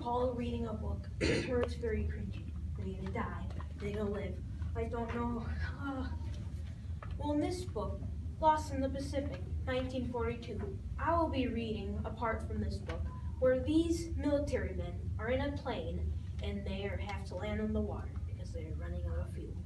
recall reading a book where it's very cringy. They either die, they don't live. I don't know. Well, in this book, Lost in the Pacific, 1942, I will be reading a part from this book where these military men are in a plane and they have to land on the water because they're running out of fuel.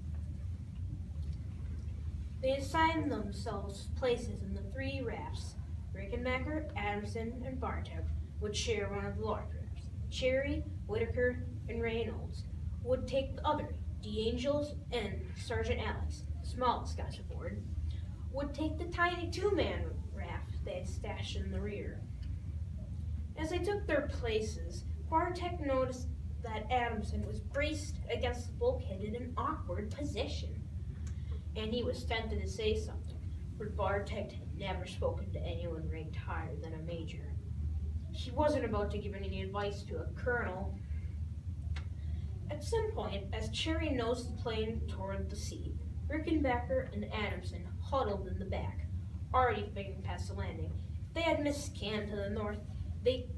They assign themselves places in the three rafts. Rickenbacker, Adamson, and Bartek would share one of the large rafts. Cherry, Whitaker, and Reynolds would take the other. DeAngels and Sergeant Alex, the smallest guys aboard, would take the tiny two-man raft they had stashed in the rear. As they took their places, Bartek noticed that Adamson was braced against the bulkhead in an awkward position, and he was tempted to say something, but Bartek had never spoken to anyone ranked higher than a major. He wasn't about to give any advice to a colonel. At some point, as Cherry nosed the plane toward the sea, Rickenbacker and Adamson huddled in the back, already thinking past the landing. If they had missed Canton to the north, they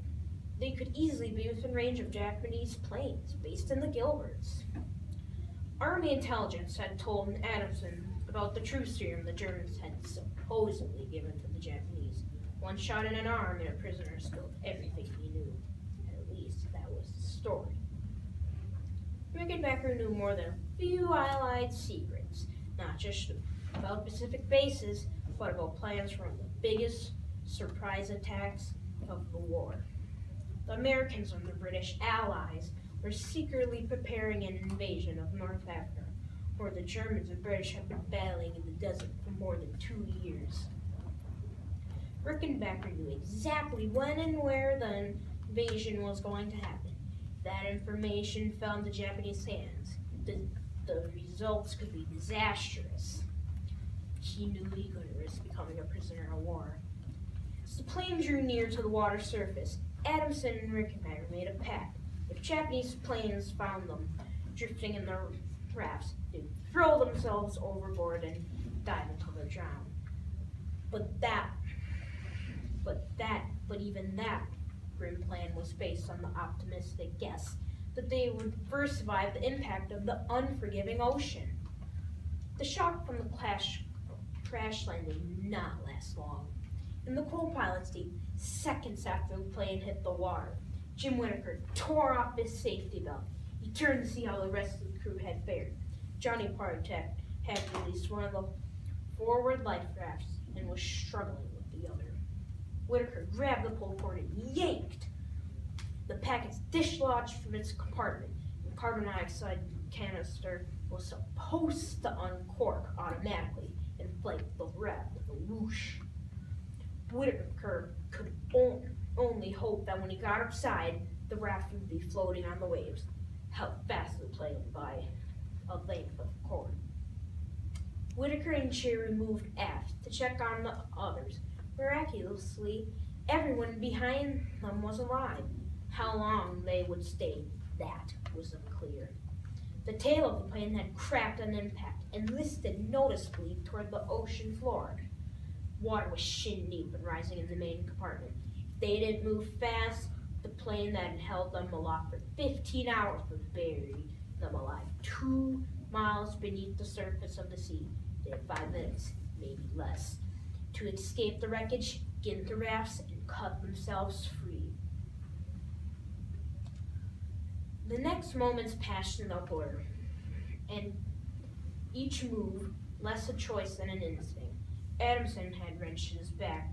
could easily be within range of Japanese planes based in the Gilberts. Army intelligence had told Adamson about the truce serum the Germans had supposedly given to the Japanese. One shot in an arm and a prisoner spilled everything he knew. At least that was the story. Rickenbacker knew more than a few Allied secrets, not just about Pacific bases, but about plans for one of the biggest surprise attacks of the war. The Americans and the British allies were secretly preparing an invasion of North Africa, where the Germans and British had been battling in the desert for more than 2 years. Rickenbacker knew exactly when and where the invasion was going to happen. That information fell into Japanese hands. The results could be disastrous. He knew he couldn't risk becoming a prisoner of war. As the plane drew near to the water surface, Adamson and Rickenbacker made a pact. If Japanese planes found them drifting in their rafts, they'd throw themselves overboard and dive until they're drowned. But even that grim plan was based on the optimistic guess that they would first survive the impact of the unforgiving ocean. The shock from the crash landing did not last long. In the co-pilot's seat, seconds after the plane hit the water, Jim Whitaker tore off his safety belt. He turned to see how the rest of the crew had fared. Johnny Bartek had released one of the forward life rafts and was struggling with the other. Whitaker grabbed the pull cord and yanked. The packets dislodged from its compartment. The carbon dioxide canister was supposed to uncork automatically and inflate the raft with a whoosh. Whitaker could only hope that when he got outside, the raft would be floating on the waves, held fast to the plane by a length of cord. Whitaker and Cherry moved aft to check on the others. Miraculously, everyone behind them was alive. How long they would stay, that was unclear. The tail of the plane had cracked on impact and listed noticeably toward the ocean floor. Water was shin deep and rising in the main compartment. If they didn't move fast, the plane that had held them aloft for 15 hours would bury them alive 2 miles beneath the surface of the sea. They had 5 minutes, maybe less, to escape the wreckage, get into rafts, and cut themselves free. The next moments passed in a blur, and each move less a choice than an instinct. Adamson had wrenched his back,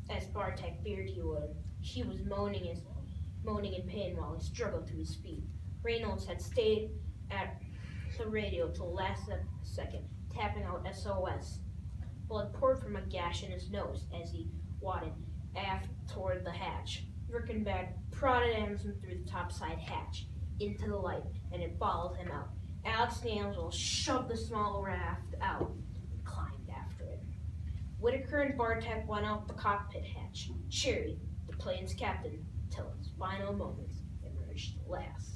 as Bartek feared he would. He was moaning in pain while he struggled to his feet. Reynolds had stayed at the radio till the last second, tapping out SOS. Blood poured from a gash in his nose as he wadded aft toward the hatch. Rickenbacker prodded Adamson through the topside hatch into the light, and it followed him out. Alex and Angel shoved the small raft out and climbed after it. Whitaker and Bartek went out the cockpit hatch. Cherry, the plane's captain, till its final moments, emerged last.